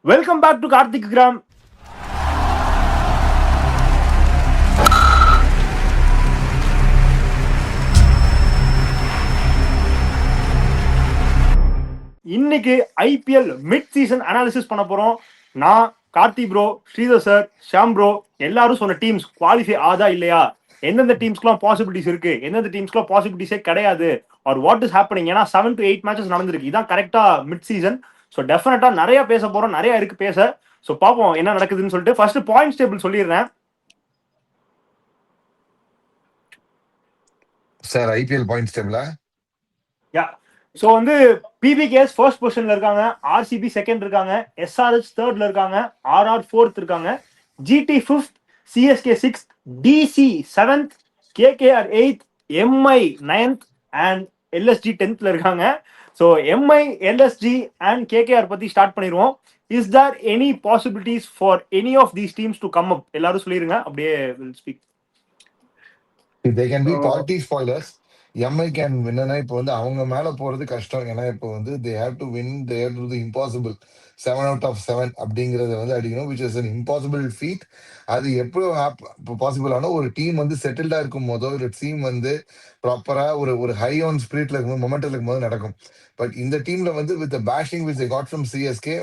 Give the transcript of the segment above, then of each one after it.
Welcome back to Karthik Gram. இன்னைக்கு IPL mid season analysis பண்ண போறோம். நான் Karthi bro, Sridhar sir, Sham bro எல்லாரும் சொன்ன டீம்ஸ் குவாலிஃபை ஆதா இல்லையா, எந்தெந்த டீம்ஸ்க்குலாம் பாசிபிலிட்டிஸ் இருக்கு, எந்தெந்த டீம்ஸ்க்குலாம் பாசிபிலிட்டிஸே கிடையாது, ஆர் வாட் இஸ் ஹேப்பனிங். ஏன்னா 7 to 8 மேட்சஸ் நடந்திருக்கு. இதான் கரெக்டா மிட் சீசன். ஸோ டெஃபினட்டா நிறைய பேச போறோம், நிறைய இருக்கு பேச. ஸோ பார்ப்போம் என்ன நடக்குதுன்னு சொல்லிட்டு ஃபர்ஸ்ட் பாயிண்ட்ஸ் டேபிள் சொல்லிடுறேன். சார் ஐபிஎல் பாயிண்ட்ஸ் டேபிளா? யா. ஸோ வந்து பிபிகேஎஸ் ஃபர்ஸ்ட் பொசிஷன்ல இருக்காங்க, ஆர்சிபி செகண்ட் இருக்காங்க, எஸ்ஆர்ஹெச் தேர்ட்ல இருக்காங்க, ஆர்ஆர் ஃபோர்த் இருக்காங்க, GT fifth, CSK sixth, DC seventh, KKR eighth, MI ninth and LSG 10th இருக்காங்க. So MI, LSG and KKR பத்தி ஸ்டார்ட் பண்ணிடுவோம். Is there any possibilities for any of these teams to come up? எல்லாரும் சொல்லிருங்க, அப்படியே will speak. They can be party spoilers. MI can வின்னா இப்போ வந்து அவங்க மேல போறது கஷ்டம். ஏன்னா இப்போ வந்து they have to win, they have to to impossible 7 out of 7 அப்படிங்கறத வந்து அடிக்கணும், which is an impossible feat. அது எப்போ பாசிபிள் ஆனா ஒரு டீம் வந்து செட்டில்டா இருக்கும் போதோ, ஒரு டீம் வந்து ப்ராப்பரா ஒரு ஒரு ஹை ஆன் ஸ்பிரிட்ல இருக்கும்போது, மொமெண்ட்ல இருக்கும்போது நடக்கும். பட் இந்த டீம்ல வந்து with bashing which they got from CSK,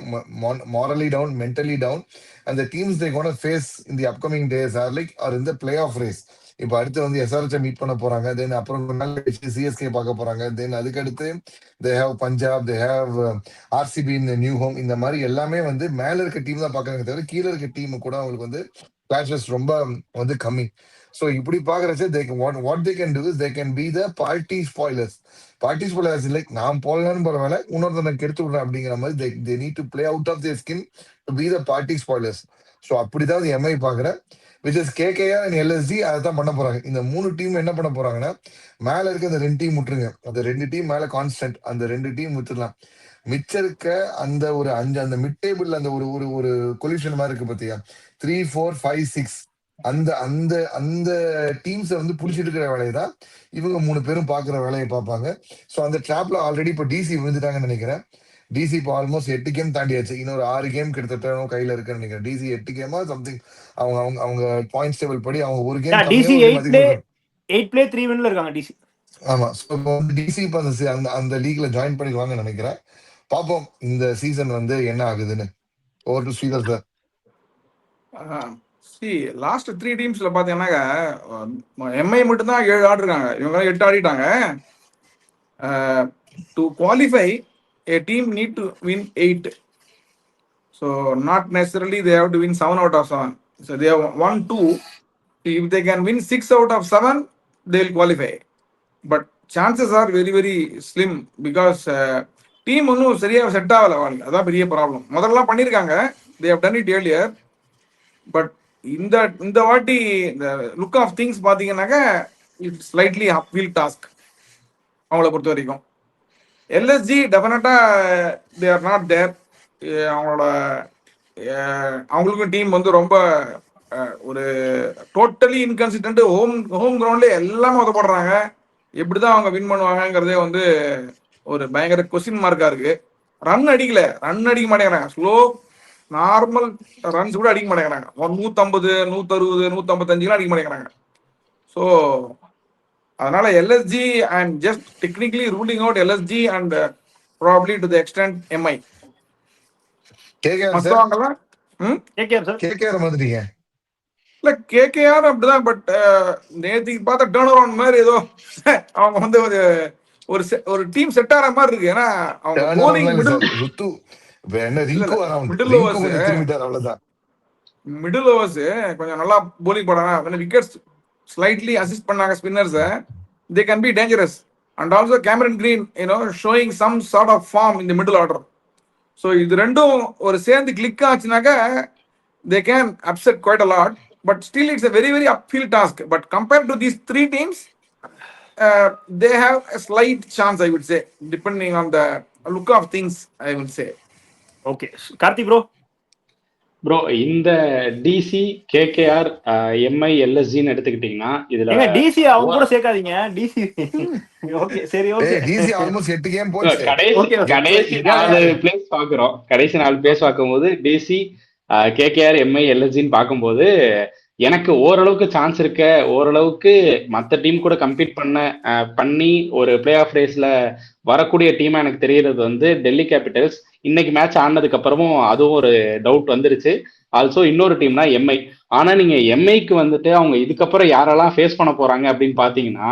morally down, mentally down, அந்த teams they gonna face in the upcoming days are like are இந்த பிளே ஆஃப் ரேஸ். இப்ப அடுத்து வந்து எஸ்ஆர்ஹெச் மீட் பண்ண போறாங்க, தென் அப்புறம் சிஎஸ்கே பார்க்க போறாங்க, தென் அதுக்கு அடுத்து they have Punjab, they have RCB in new home. இந்த மாதிரி எல்லாமே வந்து மேல இருக்க டீம் தான் பாக்குறாங்க தவிர கீழே இருக்க டீம் கூட அவங்களுக்கு வந்து கிளாஷஸ் ரொம்ப வந்து கம்மி. ஸோ இப்படி பாக்குறச்சு what they can do is they can be the party spoilers. Party spoilers like நான் போடலான்னு பரவாயில்ல, இன்னொருத்தனை கெடுத்து விடுறேன் அப்படிங்கிற மாதிரி they need to play out of their skin to be the party spoilers. So அப்படிதான் எம்ஐ பாக்குறேன், which is KKR and LSG. அதை தான் பண்ண போறாங்க. இந்த 3 டீம் என்ன பண்ண போறாங்கன்னா, மேல இருக்க அந்த 2 டீம் விட்டுருங்க, அந்த 2 டீம் மேல கான்ஸ்டன்ட், அந்த 2 டீம் விட்டுடலாம். மிச்சம் இருக்க அந்த ஒரு 5 அந்த மிட் டேபிள் அந்த ஒரு ஒரு ஒரு கொலிஷன் மாதிரி இருக்கு பாத்தியா, 3, 4, 5, 6 அந்த அந்த அந்த டீம்ஸை வந்து புடிச்சிட்டு இருக்கிற வேலையை தான் இவங்க 3 பேரும் பாக்குற வேலையை பார்ப்பாங்க. ஸோ அந்த ட்ராப்ல ஆல்ரெடி இப்போ டிசி விழுந்துட்டாங்கன்னு நினைக்கிறேன். டிசி இப்போ ஆல்மோஸ்ட் 8 கேம் தாண்டியாச்சு, இன்னொரு 6 கேம் கிட்டத்தட்ட கையில இருக்குன்னு நினைக்கிறேன். டிசி 8 கேமா சம்திங். அவங்க அவங்க அவங்க பாயிண்ட்ஸ் டேபிள் படி அவங்க ஒரு கேம் டிசி 8 play 3 winல இருக்காங்க டிசி. ஆமா. ஸோ இப்போ வந்து டிசி இப்போ அந்த அந்த லீக்ல ஜாயின் பண்ணிடுவாங்கன்னு நினைக்கிறேன். பார்ப்போம் இந்த சீசன் வந்து என்ன ஆகுதுன்னு. Over to Sridhar sir. Last 3 டீம்ஸ்ல பாத்தீங்கன்னாக்க எம்ஐ மட்டும் தான் 7 ஆடிருக்காங்க, இவங்க 8 ஆடிட்டாங்க. To qualify a team need to win 8, so not necessarily they have to win 7 out of 7. So they have 1, 2. If they can win 6 out of 7, they will qualify, but chances are very very slim because team இன்னும் சரியா set ஆகல. அதான் பெரிய problem. முதல்ல பண்ணிருக்காங்க, they have done it earlier, but இந்த வாட்டி இந்த லுக் ஆஃப் திங்ஸ் பாத்தீங்கன்னாக்க இட்ஸ் ஸ்லைட்லி அப்ஹில் டாஸ்க் அவங்கள பொறுத்த வரைக்கும். எல்எஸ்ஜி டெஃபினட்டா தே ஆர் நாட் தேர். அவங்களோட அவங்களுக்கும் டீம் வந்து ரொம்ப ஒரு டோட்டலி இன்கன்சிஸ்டன்ட். ஹோம் கிரவுண்ட்ல எல்லாமே உதப்படுறாங்க. எப்படிதான் அவங்க வின் பண்ணுவாங்கிறதே வந்து ஒரு பயங்கர கொஸ்டின் மார்க்கா இருக்கு. ரன் அடிக்க மாட்டேங்கிறாங்க. ஸ்லோ நார்மல் ரன்ஸ் கூட அடிக்க மாட்டேங்கிறாங்க. 150, 160, 155 அடிக்க மாட்டேங்கிறாங்க. ஸோ அதனால LSG I am just technically ruling out LSG and probably to the extend Mi. இல்ல கேகேஆர் அப்படிதான். பட் நேற்றுக்கு பார்த்தா டர்ன் அரவுண்ட் மாதிரி ஏதோ அவங்க வந்து ஒரு டீம் செட் ஆகிற மாதிரி இருக்கு. ஏன்னா அவங்க போலிங் மிடில் ஓவர்ஸ் கொஞ்சம் நல்லா போலிங் போடுறாங்க. விக்கெட்ஸ் slightly assist பண்ணாங்க spinners. they can be dangerous, and also Cameron Green showing some sort of form in the middle order. so இது ரெண்டும் ஒரு சேர்ந்து click ஆச்சுனாக்க they can upset quite a lot, but still it's a very very uphill task. but compared to these 3 teams, they have a slight chance, I would say, depending on the look of things, I would say. Okay, Karthi bro. Bro இந்த DC KKR Mi எல்எஸ்ஜின்னு எடுத்துக்கிட்டீங்கன்னா இதுல ஏங்க DC அவங்க கூட சேர்க்காதீங்க DC. Okay சரி okay ஏய் DC almost 8 game போச்சு. கடைசி ஓகே ஓகே கடைசி இதா 4 யாரு பிளேஸ் பாக்குறோம். கடைசி 4 பிளேஸ் பார்க்கும்போது டிசி கேகேஆர் எம்ஐ எல்எஸ்ஜின்னு பார்க்கும்போது எனக்கு ஓரளவுக்கு சான்ஸ் இருக்க, ஓரளவுக்கு மற்ற டீம் கூட கம்பீட் பண்ணி ஒரு பிளே ஆஃப் ரேஸ்ல வரக்கூடிய டீமா எனக்கு தெரியறது வந்து டெல்லி கேபிட்டல்ஸ். இன்னைக்கு மேட்ச் ஆனதுக்கு அப்புறமும் அதுவும் ஒரு டவுட் வந்துருச்சு. ஆல்சோ இன்னொரு டீம்னா எம்ஐ. ஆனா நீங்க எம்ஐக்கு வந்துட்டு அவங்க இதுக்கப்புறம் யாரெல்லாம் ஃபேஸ் பண்ண போறாங்க அப்படின்னு பாத்தீங்கன்னா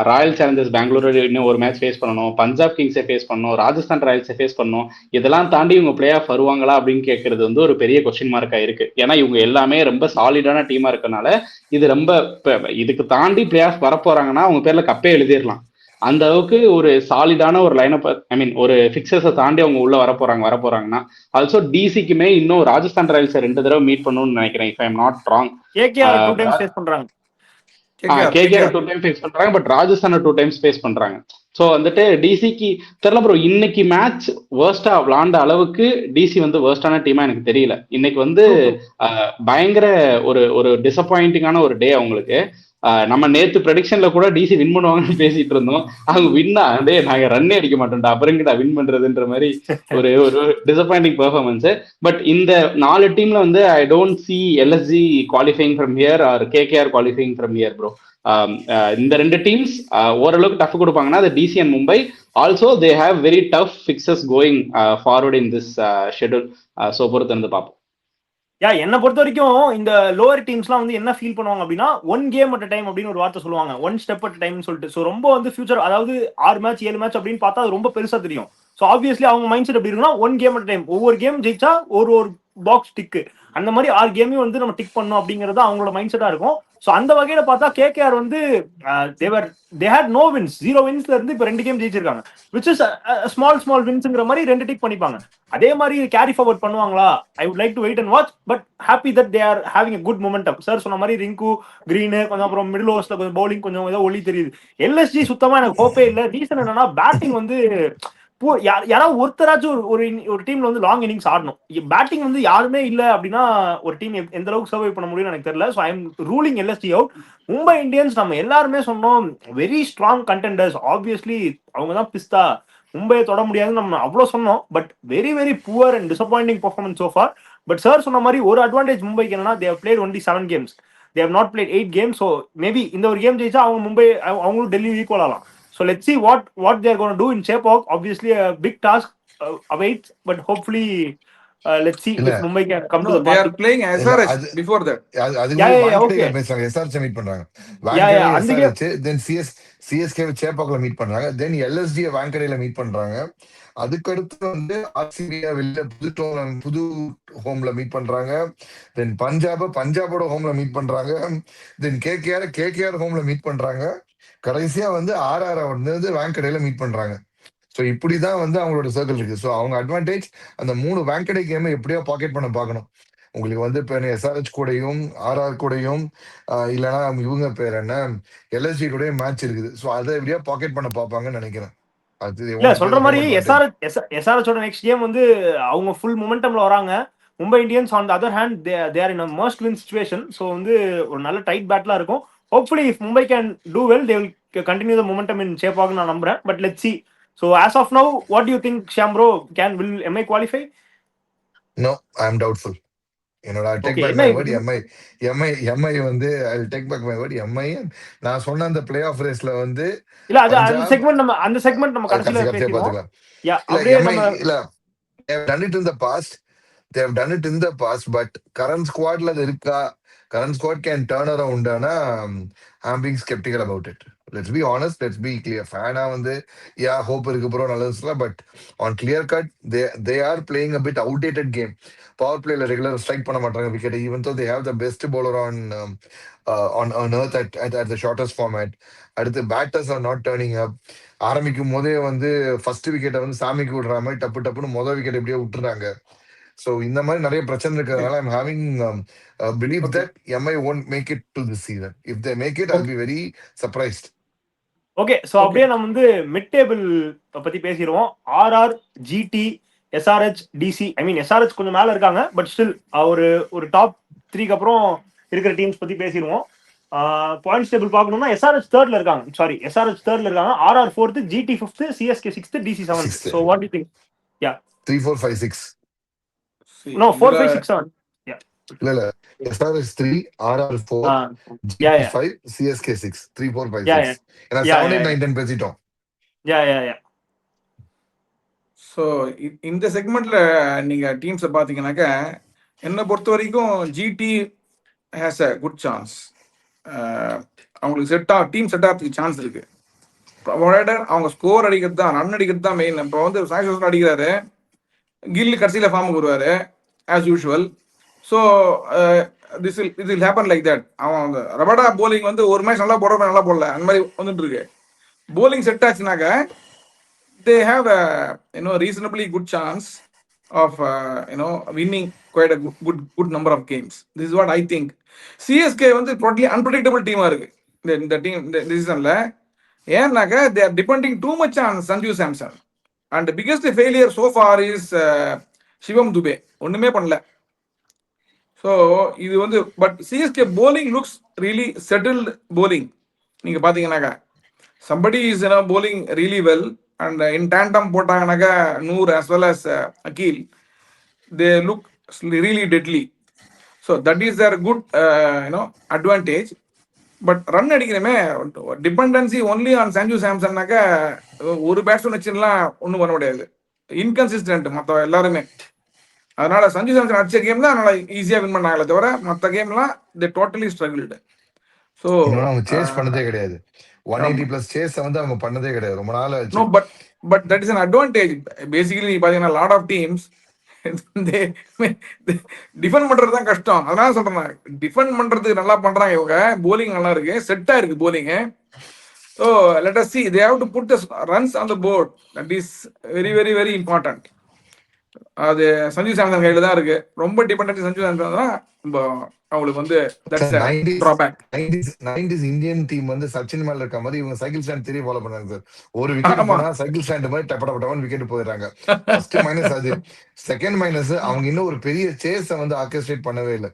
ராயல் சேலஞ்சர்ஸ் பெங்களூரு இன்னும் ஒரு மேட்ச் ஃபேஸ் பண்ணணும், பஞ்சாப் கிங்ஸை ஃபேஸ் பண்ணணும், ராஜஸ்தான் ராயல்ஸை ஃபேஸ் பண்ணணும். இதெல்லாம் தாண்டி இவங்க பிளே ஆஃப் வருவாங்களா அப்படின்னு கேட்கறது வந்து ஒரு பெரிய கொஸ்டின் மார்க்கா இருக்கு. ஏன்னா இவங்க எல்லாமே ரொம்ப சாலிடான டீமா இருக்கனால இது ரொம்ப இதுக்கு தாண்டி பிளே ஆஃப் வரப்போறாங்கன்னா அவங்க பேர்ல கப்பே எழுதிடலாம். அந்த அளவுக்கு ஒரு சாலிடான ஒரு லைனப், ஐ மீன் ஒரு பிக்சர்ஸை தாண்டி அவங்க உள்ள வரப்போறாங்கன்னா ஆல்சோ டிசிக்குமே இன்னும் ராஜஸ்தான் ராயல்ஸை 2 தடவை மீட் பண்ணணும்னு நினைக்கிறேன், if I am not wrong. KKR 2 times face பண்றாங்க. கேகேஆர் 2 டைம் ஃபேஸ் பண்றாங்க, பட் ராஜஸ்தான் 2 டைம்ஸ் ஃபேஸ் பண்றாங்க. ஸோ வந்துட்டு டிசிக்கு தெரியல ப்ரோ. இன்னைக்கு மேட்ச் வேர்ஸ்டா விளாண்ட அளவுக்கு டிசி வந்து வேர்ஸ்டான டீமா எனக்கு தெரியல. இன்னைக்கு வந்து பயங்கர ஒரு ஒரு டிசப்பாயிண்டிங்கான ஒரு டே அவங்களுக்கு. நம்ம நேத்து ப்ரெடிக்ஷன்ல கூட டிசி வின் பண்ணுவாங்கன்னு பேசிட்டு இருந்தோம். அவங்க வின்னா டே நாங்க ரன்னே அடிக்க மாட்டோம்டா, அப்புறம் வின் பண்றதுன்ற மாதிரி ஒரு ஒரு டிசப்பாயிண்டிங் பெர்ஃபார்மன்ஸ். பட் இந்த 4 டீம்ல வந்து I don't see LSG qualifying from here or KKR qualifying from here bro. இந்த 2 டீம்ஸ் ஓரளவுக்கு டஃப் கொடுப்பாங்கன்னா அது DC and Mumbai. Also they have very tough fixes going forward in this schedule. So பொறுத்து வந்து பார்ப்போம். என்ன பொறுத்த வரைக்கும் இந்த லோவர் டீம்ஸ்லாம் வந்து என்ன ஃபீல் பண்ணுவாங்க அப்படின்னா 1 கேம் அட் டைம் அப்படின்னு ஒரு வார்த்தை சொல்லுவாங்க, 1 ஸ்டெப் அட் டைம்னு சொல்லிட்டு. ஸோ ரொம்ப வந்து ஃபியூச்சர், அதாவது 6 மேட்ச் 7 மேட்ச் அப்படின்னு பார்த்தா அது ரொம்ப பெருசா தெரியும். ஸோ ஆப்வியஸ்லி அவங்க மைண்ட் செட் எப்படி இருக்குன்னா 1 கேம் அட் டைம், ஒவ்வொரு கேம் ஜெயிச்சா ஒரு பாக்ஸ் டிக்கு, அந்த மாதிரி 6 கேமையும் வந்து நம்ம டிக் பண்ணணும் அப்படிங்கிறது அவங்களோட மைண்ட் செட்டா இருக்கும். ஸோ அந்த வகையில பார்த்தா கேகேஆர் வந்து தே ஹேட் நோ வின்ஸ், 0 வின்ஸ்ல இருந்து இப்போ 2 கேம் ஜெயிச்சிருக்காங்க, விச் இஸ் ஸ்மால் வின்ஸ்ங்கிற மாதிரி 2 டிக் பண்ணிப்பாங்க. அதே மாதிரி கேரி ஃபார்வர்ட் பண்ணுவாங்களா? I would like to wait and watch, but happy that they are having a good momentum. Sir சொன்ன மாதிரி ரிங்கு கிரீனு கொஞ்சம், அப்புறம் மிடில் ஓவர்ஸ்ல கொஞ்சம் பவுலிங் கொஞ்சம் ஏதோ ஒளி தெரியுது. எல்எஸ்ஜி சுத்தமா எனக்கு ஹோப்பே இல்லை. ரீசன் என்னன்னா பேட்டிங் வந்து யாராவது ஒருத்தராச்சும் ஒரு டீம்ல வந்து லாங் இன்னிங்ஸ் ஆடணும். பேட்டிங் வந்து யாருமே இல்லை அப்படின்னா ஒரு டீம் எந்த அளவுக்கு சர்வை பண்ண முடியும்னு எனக்கு தெரியல. So I am ruling LSD out. Mumbai Indians நம்ம எல்லாருமே சொன்னோம் வெரி ஸ்ட்ராங் கண்டெண்டர்ஸ், ஆப்வியஸ்லி அவங்க தான் பிஸ்தா, மும்பையை தொட முடியாதுன்னு நம்ம அவ்வளோ சொன்னோம். But very very poor and disappointing performance so for. But sir சொன்ன மாதிரி ஒரு அட்வான்டேஜ் மும்பைக்கு என்னன்னா they have played only 7 games, they have not played 8 games. So maybe இந்த ஒரு கேம் ஜெயிச்சா அவங்க மும்பை அவங்களும் டெல்லி ஈக்குவல் ஆகலாம். So let's see what they are going to do in Chepauk. Obviously a big task awaits, but hopefully let's see if Mumbai can come to the they party. are playing SRH before that. Okay பேசுறாங்க, SRH meet பண்றாங்க, SRH தென் CSK சேப்பாக்ல meet பண்றாங்க, தென் LSD வாங்கடையில meet பண்றாங்க. அதுக்கடுத்து வந்து ஆர்சிபியா வெளில புது ஹோம்ல meet பண்றாங்க, தென் பஞ்சாபோட ஹோம்ல மீட் பண்றாங்க, தென் கேகேஆர் ஹோம்ல மீட் பண்றாங்க, கடைசியா வந்து ஆர்ஆர் வந்து வாங்கடையில மீட் பண்றாங்க. ஸோ இப்படிதான் வந்து அவங்களோட சர்க்கிள் இருக்கு. ஸோ அவங்க அட்வான்டேஜ் அந்த 3 வாங்கடை கேமை எப்படியோ பாக்கெட் பண்ண பார்க்கணும். உங்களுக்கு வந்து இப்போ எஸ்ஆர்எச் கூடயும் ஆர்ஆர் கூடயும் இல்லைன்னா இவங்க பேர் என்ன எல்எஸ்ஜி கூடயும் மேட்ச் இருக்குது. ஸோ அதை எப்படியா பாக்கெட் பண்ண பார்ப்பாங்கன்னு நினைக்கிறேன். இல்ல சொல்ற மாதிரி எஸ்ஆர்எச்சோட நெக்ஸ்ட் கேம் வந்து அவங்க ஃபுல் மொமெண்டம்ல வராங்க. Mumbai Indians on the other hand they are in a must win situation. So வந்து ஒரு நல்ல டைட் பேட்டிலா இருக்கும். Hopefully if Mumbai can do well they will continue the momentum இன் சேப்பாக் நான் நம்புறேன். But let's see. So as of now, what do you think, Shyam bro? Will MI qualify? No, I am doubtful. I'll take back my word. MI வந்து I'll take back my word. MI நான் சொன்ன அந்த play off ரேஸ்ல வந்து இல்ல அந்த segment நம்ம கடைசில பேசிடுவோம். யா அப்படியே நம்ம இல்ல they have done it in the past, but current squadல அது இருக்கா? Current squad can turn around ஆனா I'm being skeptical about it. Let's be honest, let's be clear. ஃபேனா வந்து hope இருக்கு ப்ரோ நல்லதுல, but on clear cut they are playing a bit outdated game. Power playல regular strike பண்ண மாட்டாங்க wicket, even though they have the best bowler on earth at the shortest format. அடுத்து batters are not turning up. ஆரம்பிக்கும் போதே வந்து first விக்கெட்டை வந்து சாமிக்கு விடுற மாதிரி டப்புன்னு முதல் விக்கெட் எப்படியோ விட்டுறாங்க. So இந்த மாதிரி நிறைய பிரச்சனை இருக்கிறதுனால I'm having belief that MI won't make it to this season. If they make it, I'll be very surprised. Okay, so அப்படியே நம்ம வந்து மிட் டேபிள் பத்தி பேசிடுவோம். RR, GT, SRH, DC. I mean SRH கொஞ்சம் மேல இருக்காங்க, பட் ஸ்டில் ஒரு top 3க்கு அப்புறம் இருக்கிற டீம்ஸ் பத்தி பேசிடுவோம். பாயிண்ட்ஸ் டேபிள் பார்க்கணும்னா SRH தேர்ட்ல இருக்காங்க. சாரி, SRH தேர்ட்ல இருக்காங்க. RR 4th, GT 5th, CSK 6th, DC 7th. So what do you think? Yeah. 3, 4, 5, 6. No, 4, 5, 6, 7. Yeah. இல்ல SRH 3, RR 4, GT Yeah, yeah. 5, CSK 6. 3, 4, 5, Yeah, 6. ஏன்னா Yeah, 7, 8, yeah, 9, 10 பேசிட்டோம். Yeah. ஸோ இந்த செக்மெண்ட்ல நீங்க டீம்ஸை பார்த்தீங்கன்னாக்க என்னை பொறுத்த வரைக்கும் GT has a good chance. அவங்களுக்கு டீம் செட் ஆகிறதுக்கு சான்ஸ் இருக்கு. அவங்க ஸ்கோர் அடிக்கிறது தான், ரன் அடிக்கிறது தான் மெயின். இப்போ வந்து சாய்ஸ் அடிக்கிறாரு, கில் கடைசியில் ஃபார்முக்கு வருவார் as usual. So this will happen like that. அவன் அந்த ரபடா போலிங் வந்து ஒரு மேட்ச் நல்லா போடுறப்ப நல்லா போடல, அந்த மாதிரி வந்துட்டு இருக்கு. போலிங் செட் ஆச்சுனாக்க they have a reasonably good chance of winning quite a good number of games. This is what I think. CSK வந்து totally unpredictable team இருக்கு இந்த டீம் இந்த சீசன்ல. ஏன்னாக்க they are depending too much on Sanju Samson, and the biggest failure so far is Shivam Dube. ஒண்ணுமே பண்ணல. So இது வந்து but CSK bowling looks really settled bowling. நீங்க பாத்தீங்கன்னாக்கா somebody is bowling really well. And in tandem போட்டாங்கனாக்கா Noor as well as Akil, they look really deadly. So that is their good advantage. But run அடிக்கிறமே dependency only on Sanju சாம்சன்னாக்கா ஒரு batsman வச்சுலாம் ஒன்றும் பண்ண முடியாது. இன்கன்சிஸ்டன்ட் மற்ற எல்லாருமே. அதனால சஞ்சு சாம்சன் அடிச்ச கேம் தான் அதனால ஈஸியா வின் பண்ணாங்களே தவிர மற்ற கேம்லாம் தே டோட்டலி ஸ்ட்ரகிள்டு. ஸோ அவங்க சேஸ் பண்ணதே கிடையாது. 180 plus சேஸ் வந்து அவங்க பண்ணதே கிடையாது ரொம்ப நாள் ஆச்சு. No, but that is an advantage. Basically நீ பாத்தீங்கன்னா lot of teams டிஃபெண்ட் பண்றது தான் கஷ்டம். அதனால சொல்றேன், டிஃபெண்ட் பண்றதுக்கு நல்லா பண்றாங்க இவங்க. போலிங் நல்லா இருக்கு, செட்டா இருக்கு polling. So let us see, they have to put the runs on the board. That is very very very important. அது சஞ்சு சாம்சன் கையில தான் இருக்கு. ரொம்ப டிபெண்டன்ட் சஞ்சு சாம்சன் தான் அவங்களுக்கு வந்து that's a drawback. 90s Indian team வந்து சச்சின் மேல இருக்க மாதிரி இவங்க சைக்கிள் ஸ்டாண்ட் தெரிய ஃபாலோ பண்ணாங்க சார். ஒரு விக்கெட் போனா சைக்கிள் ஸ்டாண்ட் மாதிரி டப்படப்பட்டவன் விக்கெட் போயிடுறாங்க. ஃபர்ஸ்ட் மைனஸ் அது. செகண்ட் மைனஸ் அவங்க இன்னும் ஒரு பெரிய சேஸ வந்து ஆர்கெஸ்ட்ரேட் பண்ணவே இல்லை.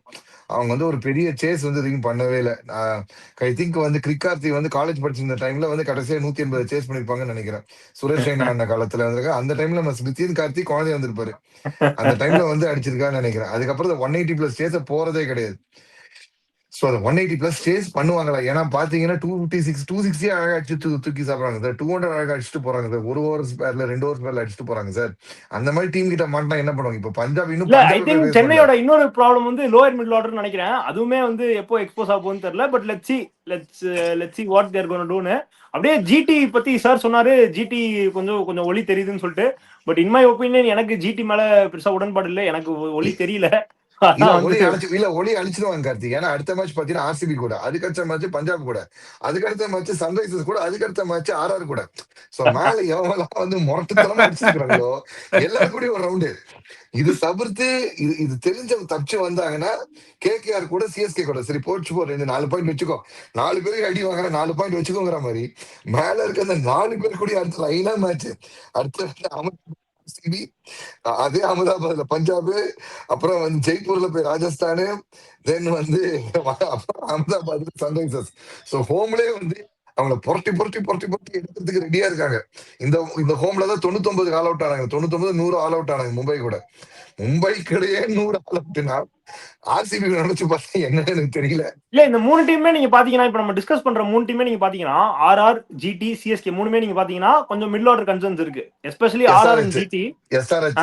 அவங்க வந்து ஒரு பெரிய சேஸ் வந்து ரிங் பண்ணவே இல்லை. ஐ திங்க் வந்து கிரிக்கார்த்தி வந்து காலேஜ் படிச்சிருந்த டைம்ல வந்து கடைசியா 180 சேஸ் பண்ணிருப்பாங்கன்னு நினைக்கிறேன். சுரேஷ் ரெய்னா அந்த காலத்துல வந்து அந்த டைம்ல நம்ம நிதின் கார்த்தி குழந்தை வந்திருப்பாரு. அந்த டைம்ல வந்து அடிச்சிருக்கான்னு நினைக்கிறேன். அதுக்கப்புறம் 180 plus சேஸ போறதே கிடையாது. சோ அந்த 180 plus சேஸ் பண்ணுவாங்களா? ஏன்னா பாத்தீங்கன்னா 256 260 அழகா அடிச்சு தூக்கி சாப்பிடுறாங்க சார். 200 அழகா அடிச்சுட்டு போறாங்க சார். 1 ஓவர் ஸ்பேர்ல 2 ஓவர் ஸ்பேர்ல அடிச்சுட்டு போறாங்க சார். அந்த மாதிரி டீம் கிட்ட மாட்டினா என்ன பண்ணுவாங்க? இப்ப பஞ்சாப் இன்னும் ஐ திங்க் சென்னையோட இன்னொரு ப்ராப்ளம் வந்து லோயர் மிடில் ஆர்டர் நினைக்கிறேன். அதுவுமே வந்து எப்போ எக்ஸ்போஸ் ஆகும்னு தெரியல. But let's see what they are going to do. அப்படியே ஜிடி பத்தி சார் சொன்னாரு, ஜிடி கொஞ்சம் ஒளி தெரியுதுன்னு சொல்லிட்டு. பட் இன் மை ஒப்பீனியன் எனக்கு ஜிடி மேல பெருசா உடன்பாடு இல்லை. எனக்கு ஒளி தெரியல. ஒளி அழிச்சிருவாங்க கார்த்திக். ஏன்னா அடுத்த மேட்ச் பாத்தீங்கன்னா RCB கூட, அதுக்கு அடுத்த மேட்ச் பஞ்சாப் கூட, அதுக்கு அடுத்த மேட்ச் சன்ரைசர்ஸ் கூட, அதுக்கு அடுத்த மேட்ச் RR கூட. சோ மேல எவெல்லாம் வந்து முரட்டுத்தனமா அடிச்சிருக்காங்களோ எல்லாரும் கூட ஒரு ரவுண்டு. இது தவிர்த்து இது தெரிஞ்சவங்க தப்பிச்சு வந்தாங்கன்னா KKR கூட CSK கூட சரி போச்சு போ 4 பாயிண்ட் வச்சுக்கோ, 4 பேருக்கு அடி வாங்குற 4 பாயிண்ட் வச்சுக்கோங்கிற மாதிரி மேல இருக்க அந்த 4 பேர் கூட அடுத்த லைனா மேட்ச். அடுத்த அதே அகமதாபாத்ல பஞ்சாப், அப்புறம் வந்து ஜெய்ப்பூர்ல போய் ராஜஸ்தானு, தென் வந்து அகமதாபாத்ல சன்ரைசர்ஸ். சோ ஹோம்லயே வந்து அவங்கள புரட்டி எடுக்கிறதுக்கு ரெடியா இருக்காங்க. இந்த ஹோம்ல தான் 99 ஆல் அவுட் ஆனாங்க. 99 100 ஆல் அவுட் ஆனாங்க மும்பை கூட. மும்பை கிடையே 100 ஆல் அவுட்னா RCB நினைச்சு பார்த்தா என்னன்னு எனக்கு தெரியல. இல்ல இந்த 3 டீமே நீங்க பாத்தீங்கன்னா, இப்ப நம்ம டிஸ்கஸ் பண்ற 3 டீமே நீங்க பாத்தீங்கன்னா RR, GT, CSK 3மே நீங்க பாத்தீங்கன்னா கொஞ்சம் மிடில் ஆர்டர் கன்சர்ன்ஸ் இருக்கு. Especially RR and GT. SRH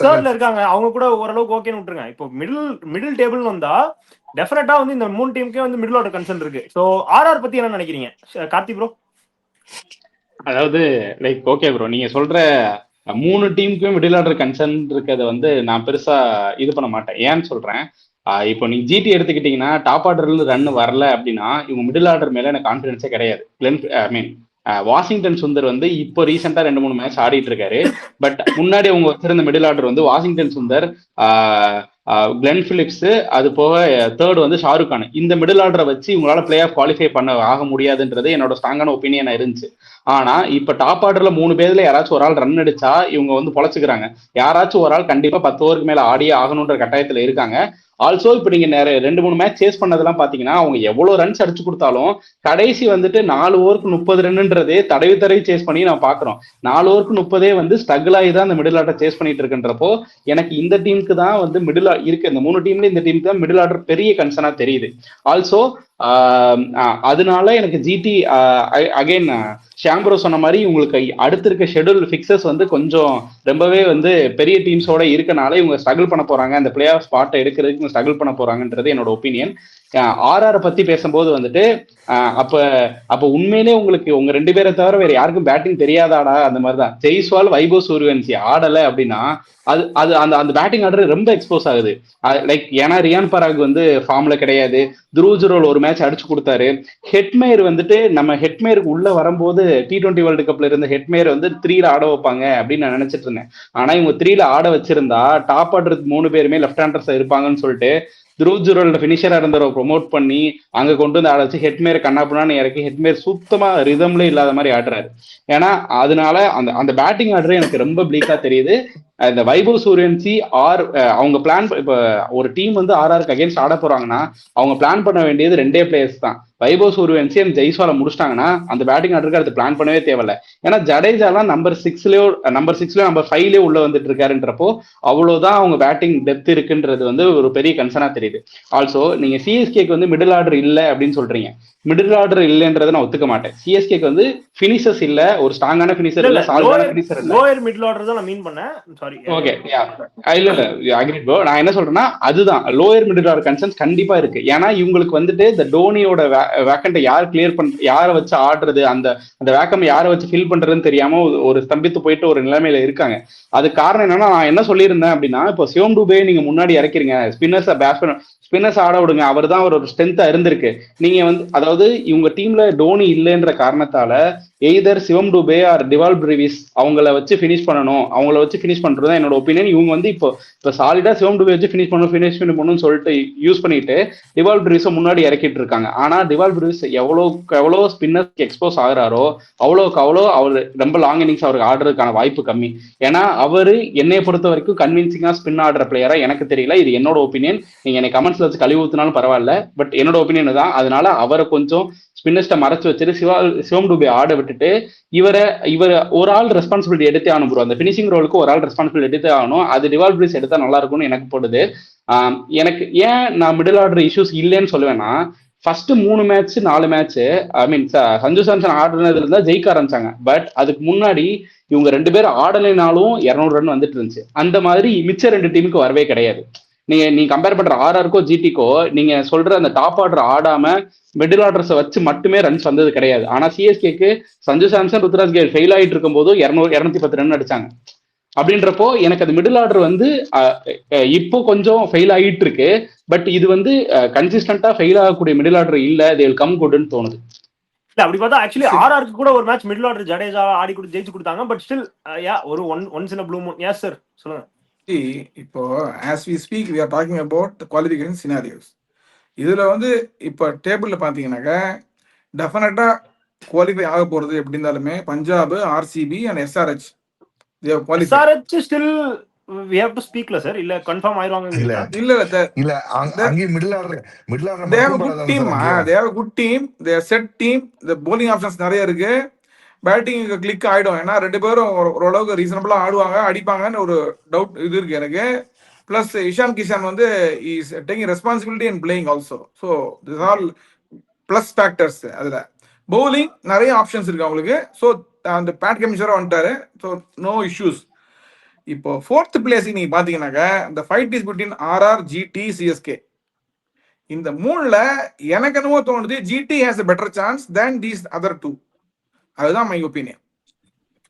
தேர்ட்ல இருக்காங்க. அவங்க கூட ஓரளவுக்கு ஓகேன்னு விட்டுருங்க. இப்போ மிடில் டேபிள் வந்தா டெஃபினட்டா வந்து இந்த 3 டீமுக்கே வந்து மிடில் ஆர்டர் கன்சர்ன் இருக்கு. சோ RR பத்தி என்ன நினைக்கிறீங்க கார்த்தி ப்ரோ? அதாவது லைக் ஓகே ப்ரோ, நீங்க சொல்ற 3 டீமுக்கும் மிடில் ஆர்டர் கன்சர்ன் இருக்கிறத வந்து நான் பெருசா இது பண்ண மாட்டேன். ஏன்னு சொல்றேன், இப்போ நீங்க ஜிடி எடுத்துக்கிட்டீங்கன்னா டாப் ஆர்டர்ல ரன் வரல அப்படின்னா இவங்க மிடில் ஆர்டர் மேல எனக்கு கான்பிடன்ஸே கிடையாது. வாஷிங்டன் சுந்தர் வந்து இப்போ ரீசெண்டா 2-3 மேட்ச் ஆடிட்டு இருக்காரு. பட் முன்னாடி அவங்க வச்சிருந்த மிடில் ஆர்டர் வந்து வாஷிங்டன் சுந்தர், கிளென் பிலிப்ஸ், அது போக தேர்ட் வந்து ஷாருக் கான். இந்த மிடில் ஆர்டரை வச்சு இவங்களால பிளே ஆஃப் குவாலிஃபை பண்ண ஆக முடியாதுன்றது என்னோட ஸ்ட்ராங்கான ஒப்பீனியனா இருந்துச்சு. ஆனா இப்ப டாப் ஆர்டர்ல 3 பேர்ல யாராச்சும் ஒரு ஆள் ரன் அடிச்சா இவங்க வந்து பொழைச்சுக்கிறாங்க. யாராச்சும் ஒரு ஆள் கண்டிப்பா 10 ஓவருக்கு மேல ஆடியே ஆகணுன்ற கட்டாயத்துல இருக்காங்க. ஆல்சோ இப்ப நீங்க நிறைய 2-3 மேட்ச் சேஸ் பண்ணதெல்லாம் பாத்தீங்கன்னா அவங்க எவ்வளவு ரன்ஸ் அடிச்சு கொடுத்தாலும் கடைசி வந்துட்டு 4 ஓவருக்கு 30 ரன்ன்றதே தடவி சேஸ் பண்ணி நான் பாக்குறோம். 4 ஓவருக்கு 30 வந்து ஸ்ட்ரகிள் ஆகி தான் அந்த மிடில் ஆர்டர் சேஸ் பண்ணிட்டு இருக்குன்றப்போ எனக்கு இந்த டீமுக்கு தான் வந்து மிடில் இருக்கு. இந்த 3 டீம்ல இந்த டீமுக்கு தான் மிடில் ஆர்டர் பெரிய கன்சர்னா தெரியுது. ஆல்சோ அதனால எனக்கு ஜிடி அகைன் ஷாம்பரோ சொன்ன மாதிரி உங்களுக்கு அடுத்து இருக்க ஷெடியூல் ஃபிக்சர்ஸ் வந்து கொஞ்சம் ரொம்பவே வந்து பெரிய டீம்ஸோட இருக்கனால இவங்க ஸ்ட்ரகிள் பண்ண போறாங்க. அந்த பிளே ஆஃப் ஸ்பாட்டை எடுக்கிறதுக்கு ஸ்ட்ரகிள் பண்ண போறாங்கன்றது என்னோட ஒப்பீனியன். ஆர்ஆர் பத்தி பேசும்போது வந்துட்டு அப்ப உண்மையிலே உங்களுக்கு உங்க 2 பேரை தவிர வேற யாருக்கும் பேட்டிங் தெரியாதாடா அந்த மாதிரிதான். ஜெய்ஸ்வால், வைபவ் சூரியவன்சி ஆடல அப்படின்னா அது அது அந்த அந்த பேட்டிங் ஆர்டர் ரொம்ப எக்ஸ்போஸ் ஆகுது. லைக் ஏன்னா ரியான் பராக் வந்து ஃபார்ம்ல கிடையாது. துருவ் ஜுரல் ஒரு மேட்ச் அடிச்சு கொடுத்தாரு. ஹெட்மேயர் வந்துட்டு நம்ம ஹெட்மேயருக்கு உள்ள வரும்போது T20 வேர்ல்டு கப்ல இருந்த ஹெட்மேயர் வந்து 3ல ஆட வைப்பாங்க அப்படின்னு நான் நினைச்சிட்டு இருந்தேன். ஆனா இவங்க 3ல ஆட வச்சிருந்தா டாப் ஆர்டருக்கு 3 பேருமே லெஃப்ட் ஹேண்டர்ஸ் இருப்பாங்கன்னு சொல்லிட்டு துருவ் ஜுரல் ஃபினிஷரா இருந்தவரை ப்ரொமோட் பண்ணி அங்க கொண்டு வந்து ஆட வச்சு ஹெட்மேர் கண்ணாப்புனான்னு இறக்கி ஹெட்மேர் சுத்தமா ரிதம்ல இல்லாத மாதிரி ஆடுறாரு. ஏன்னா அதனால அந்த அந்த பேட்டிங் ஆர்டர் எனக்கு ரொம்ப பிளீக்கா தெரியுது. இந்த வைபவ் சூரியன்சி அவங்க பிளான் இப்ப ஒரு டீம் வந்து ஆர்ஆருக்கு அகேன்ஸ்ட் ஆட போறாங்கன்னா அவங்க பிளான் பண்ண வேண்டியது 2 பிளேயர்ஸ் தான். வைபவ் சூரியவன்சி அண்ட் ஜெய்ஸ்வாலை முடிச்சிட்டாங்கன்னா அந்த பேட்டிங் ஆர்டருக்கு அடுத்து பிளான் பண்ணவே தேவையில்ல. ஏன்னா ஜடேஜாலாம் நம்பர் 6லயோ நம்பர் 5லயோ உள்ள வந்துட்டு இருக்காருன்றப்போ அவ்வளவுதான் அவங்க பேட்டிங் டெப்த் இருக்குன்றது வந்து ஒரு பெரிய கன்சர்னா தெரியுது. ஆல்சோ நீங்க சிஎஸ்கேக்கு வந்து மிடில் ஆர்டர் இல்லை அப்படின்னு சொல்றீங்க. மிடில் ஆர்டர் இல்லைன்றதை நான் ஒத்துக்க மாட்டேன். சிஎஸ்கேக்கு வந்து பினிஷர்ஸ் இல்ல, ஒரு ஸ்ட்ராங்கான பினிஷர் இல்ல, சாலிடான பினிஷர் இல்ல. லோயர் மிடில் ஆர்டர் தான் நான் மீன் பண்ணேன். சாரி. ஓகே, இல்ல அக்ரிட் ப்ரோ. நான் என்ன சொல்றேன்னா அதுதான் லோயர் மிடில் ஆர்டர் கன்சர்ன்ஸ் கண்டிப்பா இருக்கு. ஏன்னா இவங்களுக்கு வந்துட்டு இந்த டோனியோட வேக்கண்ட்டை யார் கிளியர் யாரை வச்சு ஆடுறது, அந்த அந்த வேக்கம் யாரை வச்சு ஃபில் பண்றதுன்னு தெரியாம ஒரு ஸ்தம்பித்து போயிட்டு ஒரு நிலைமையில இருக்காங்க. அது காரணம் என்னன்னா நான் என்ன சொல்லியிருந்தேன் அப்படின்னா இப்போ சிவம் டூபே நீங்க முன்னாடி இறக்கிறீங்க, ஸ்பின்னர்ஸ் ஆட விடுங்க, அவர் தான் ஒரு ஸ்ட்ரென்த்தா இருந்திருக்கு. நீங்க வந்து அதாவது இவங்க டீம்ல டோனி இல்லைன்ற காரணத்தால எய்தர் சிவம் டூபே ஆர் டிவால் பிரிவிஸ் அவங்கள வச்சு ஃபினிஷ் பண்ணணும். அவங்கள வச்சு ஃபினிஷ் பண்றது என்னோட ஒப்பீனியன். இவங்க வந்து இப்போ சாலிடா சிவம் டூபே வச்சு ஃபினிஷ் பண்ணணும்னு சொல்லிட்டு யூஸ் பண்ணிட்டு டிவால் பிரிவிஸை முன்னாடி இறக்கிட்டு இருக்காங்க. ஆனா டிவால் பிரிவிஸ் எவ்வளோ ஸ்பின்னர்ஸ்க்கு எக்ஸ்போஸ் ஆகுறாரோ அவ்வளோ அவர் ரொம்ப லாங் இன்னிங்ஸ் அவருக்கு ஆடுறதுக்கான வாய்ப்பு கம்மி. ஏன்னா அவரு என்னை பொறுத்த வரைக்கும் கன்வின்சிங்கா ஸ்பின் ஆடுற பிளேயரா எனக்கு தெரியல. இது என்னோட ஒப்பீனியன். நீங்க என்னை கமெண்ட்ஸ்ல வச்சு கழுவி ஊத்தினாலும் பரவாயில்ல, பட் என்னோட ஒப்பீனியன் தான். அதனால அவரை கொஞ்சம் ஸ்பின்னர்ஸ்ட மறைச்சு வச்சுட்டு சிவம் டூபே ஆட விட்டுட்டு இவரை ஒரு ஆள் ரெஸ்பான்சிபிலிட்டி எடுத்தே ஆகணும் ப்ரோ. அந்த பினிஷிங் ரோலுக்கு ஒரு ஆள் ரெஸ்பான்சிபிலிட்டி எடுத்தே ஆகணும். அது டிவால் பிரிஸ் எடுத்தா நல்லா இருக்கும்னு எனக்கு போடுது. எனக்கு ஏன் நான் மிடில் ஆர்டர் இஷ்யூஸ் இல்லைன்னு சொல்லுவேன்னா first 3 match 4 match Sanju Samson ஆடுனதுல இருந்தா ஜெயிக்க ஆரம்பிச்சாங்க. பட் அதுக்கு முன்னாடி இவங்க 2 பேரும் ஆடலைனாலும் 200 ரன் வந்துட்டு இருந்துச்சு. அந்த மாதிரி மிச்ச 2 டீமுக்கு வரவே கிடையாது. நீ கம்பேர் பண்ற ஆர்ஆருக்கோ ஜிடிக்கோ நீங்க சொல்ற அந்த டாப் ஆர்டர் ஆடாம மிடில் ஆர்டர்ஸை வச்சு மட்டுமே ரன்ஸ் வந்தது கிடையாது. ஆனா சிஎஸ்கேக்கு சஞ்சு சாம்சன், ருத்ராஜ் கேல் ஃபெயில் ஆயிட்டு இருக்கும் போது 210 ரன் அடிச்சாங்க. அப்படின்றப்போ எனக்கு அது மிடில் ஆர்டர் வந்து இப்போ கொஞ்சம் ஃபெயில் ஆகிட்டு இருக்கு. பட் இது வந்து கன்சிஸ்டன்டா ஃபெயில் ஆகக்கூடிய மிடில் ஆர்டர் இல்ல, தே வில் கம் குட்னு தோணுது. இல்ல அப்படி பார்த்தா ஆக்சுவலி ஆர்ஆருக்கு கூட ஒரு மேட்ச் மிடில் ஆர்டர் ஜடேஜா ஆடி கூட ஜெயிச்சு கொடுத்தாங்க. பட் ஸ்டில் ஒரு once in a blue moon. Yes sir சொல்லுங்க. இப்போ as we speak we are talking about the qualification scenarios. இதுல வந்து இப்போ டேபிள்ல பாத்தீங்கன்னாக்க டெஃபினட்டா குவாலிஃபை ஆக போறது எப்படி இருந்தாலுமே Punjab, RCB and SRH. SRH still we have to speak sir. இல்ல கன்ஃபார்ம் ஆயிருவாங்க. இல்ல அங்க middle order they have a good team. They have a good team. They are set team. The bowling options நிறைய இருக்கு. பேட்டிங் கிளிக் ஆயிடும். ஏன்னா 2 பேரும் ஓரளவுக்கு ரீசனபிளா ஆடுவாங்க, அடிப்பாங்கன்னு ஒரு டவுட் இது இருக்கு எனக்கு. பிளஸ் இஷான் கிஷான் வந்து is taking responsibility and playing also. So this all plus factors. அதுல பவுலிங் நிறைய ஆப்ஷன்ஸ் இருக்கு அவங்களுக்கு. ஸோ அந்த பேட் கமிஷனரா வந்துட்டாரு. So no issues. இப்போ 4th பிளேஸுக்கு நீங்க பாத்தீங்கன்னாக்க இந்த fight is between RR, GT, CSK. இந்த 3ல எனக்கு என்னமோ தோணுது GT has a better chance than these other 2. அதுதான் மை ஒப்பீனியன்.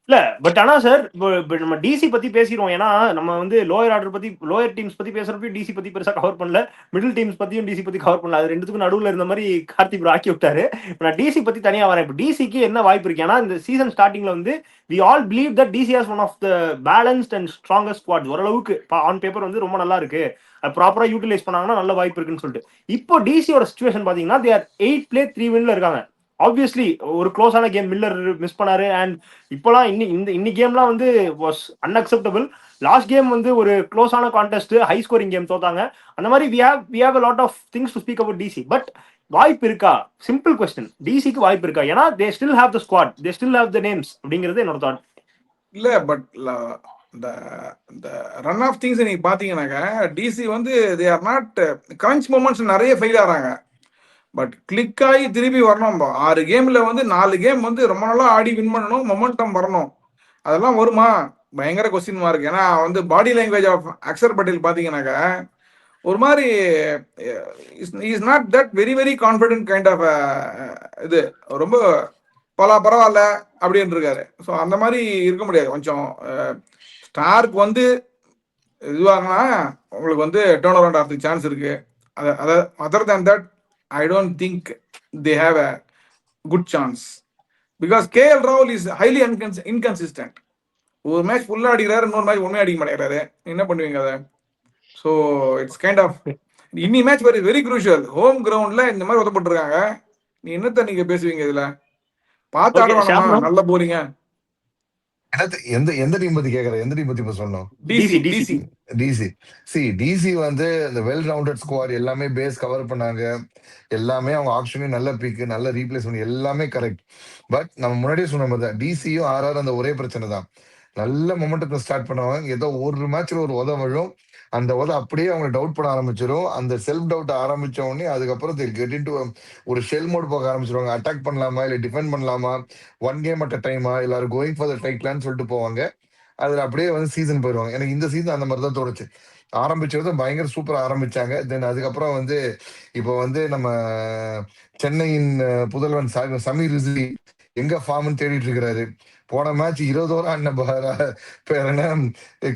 இல்ல பட் ஆனா சார் இப்போ நம்ம டிசி பத்தி பேசிடுவோம். ஏன்னா நம்ம வந்து லோயர் ஆர்டர் பத்தி, லோயர் டீம்ஸ் பத்தி பேசுறப்ப டிசி பத்தி பெருசா கவர் பண்ணல, மிடில் டீம்ஸ் பத்தியும் டிசி பத்தி கவர் பண்ணல. அது ரெண்டுத்துக்கும் நடுவுல இருந்த மாதிரி கார்த்தி ப்ரோ ஆக்கி விட்டாரு. இப்போ நான் டிசி பத்தி தனியா வரேன். இப்போ டிசிக்கு என்ன வாய்ப்பு இருக்கு? ஏன்னா இந்த சீசன் ஸ்டார்டிங்ல வந்து we all believe that DC has one of the balanced and strongest squads. ஓரளவுக்கு ஆன் பேப்பர் வந்து ரொம்ப நல்லா இருக்கு, அது ப்ராப்பரா யூட்டிலைஸ் பண்ணாங்கன்னா நல்ல வாய்ப்பு இருக்குன்னு சொல்லிட்டு. இப்போ டிசியோட சிச்சுவேஷன் பாத்தீங்கன்னா தே ஆர் 8 play 3 winல இருக்காங்க. ஆப்வியஸ்லி ஒரு க்ளோஸான கேம் மில்லர் மிஸ் பண்ணாரு. அண்ட் இப்போலாம் இன்னி கேம்லாம் வந்து வாஸ் அன்அக்செப்டபிள். லாஸ்ட் கேம் வந்து ஒரு க்ளோஸான கான்டெஸ்ட், ஹை ஸ்கோரிங் கேம் தோத்தாங்க. அந்த மாதிரி we have a lot of things to speak about DC. But வாய்ப்பு இருக்கா? சிம்பிள் கொஸ்டின், டிசிக்கு வாய்ப்பு இருக்கா? ஏன்னா they still have the squad, they still have the names அப்படிங்கிறது என்னோட தாட். இல்ல பட் இந்த இந்த ரன் ஆஃப் திங்ஸ் நீங்க பாத்தீங்கன்னாக்கா டிசி வந்து they are not crunch moments நிறைய ஃபெயில் ஆறாங்க. பட் கிளிக் ஆகி திருப்பி வரணும். 6 கேம்ல வந்து 4 கேம் வந்து ரொம்ப நாளா ஆடி வின் பண்ணணும், மொமெண்டம் வரணும். அதெல்லாம் வருமா? பயங்கர கொஸ்டின் மார்க். ஏன்னா வந்து body language of Axar Patel பாத்தீங்கன்னாக்கா ஒரு மாதிரி is not that very very confident kind of இது, ரொம்ப பரவாயில்ல அப்படின்னு இருக்காரு. ஸோ அந்த மாதிரி இருக்க முடியாது. கொஞ்சம் ஸ்டார்க்கு வந்து இதுவாகனா உங்களுக்கு வந்து டேர்ன் அரவுண்ட் ஆகிறதுக்கு சான்ஸ் இருக்கு. Other than that I don't think they have a good chance. Because KL ராகுல் இஸ் ஹைலி இன்கன்சிஸ்டன்ட். ஒரு மேட்ச் ஃபுல்லாக அடிக்கிறாரு, இன்னொரு மேட்ச் ஒன்றுமே அடிக்க மாட்டேங்கிறாரு. என்ன பண்ணுவீங்க அதை? ஸோ இட்ஸ் கைண்ட் ஆஃப் இன்னி match very very crucial. Home கிரவுண்ட்ல இந்த மாதிரி உதப்பட்டிருக்காங்க. நீ என்னத்த நீங்க பேசுவீங்க இதுல? பார்த்து ஆட வேணாமா? நல்ல போறீங்க. எந்த எந்த டீம் பத்தி கேக்குற? எந்த டீம் பத்தி இப்ப சொன்னோம்? DC DC DC. டிசி வந்து இந்த வெல் ரவுண்டட் ஸ்குவாட், எல்லாமே பேஸ் கவர் பண்ணாங்க, எல்லாமே அவங்க ஆப்ஷனையும் நல்ல பிக், நல்ல ரீப்ளேஸ்மெண்ட், எல்லாமே கரெக்ட். பட் நம்ம முன்னாடியே சொன்ன மாதிரி தான் டிசியும் ஆர்ஆர் அந்த ஒரே பிரச்சனை தான். நல்ல மொமெண்டத்தை ஸ்டார்ட் பண்ணுவாங்க, ஏதோ ஒரு மேட்ச்ல ஒரு விழும், அந்த அப்படியே அவங்க டவுட் பண்ண ஆரம்பிச்சிடும். அந்த செல்ஃப் டவுட் ஆரம்பிச்ச உடனே அதுக்கப்புறம் கெட் இன்டு ஒரு ஷெல் மோட் போக ஆரம்பிச்சிருவாங்க. அட்டாக் பண்ணலாமா இல்ல டிஃபெண்ட் பண்ணலாமா, ஒன் கேம் அட் அ டைமா, எல்லாரும் கோயிங் ஃபார் த டைட்டில்னு சொல்லிட்டு போவாங்க. அதுல அப்படியே வந்து சீசன் போயிடுவாங்க. எனக்கு இந்த சீசன் அந்த மாதிரி தான் தோணுச்சு. ஆரம்பிச்சது பயங்கர சூப்பரா ஆரம்பிச்சாங்க. தென் அதுக்கப்புறம் வந்து இப்போ வந்து நம்ம சென்னையின் புதல்வன் சமீர் ரிஸ்வி எங்க ஃபார்ம்னு தேடிட்டு இருக்கிறாரு. போன மேட்ச் 20 ஓவர் ஆடின பேர் என்ன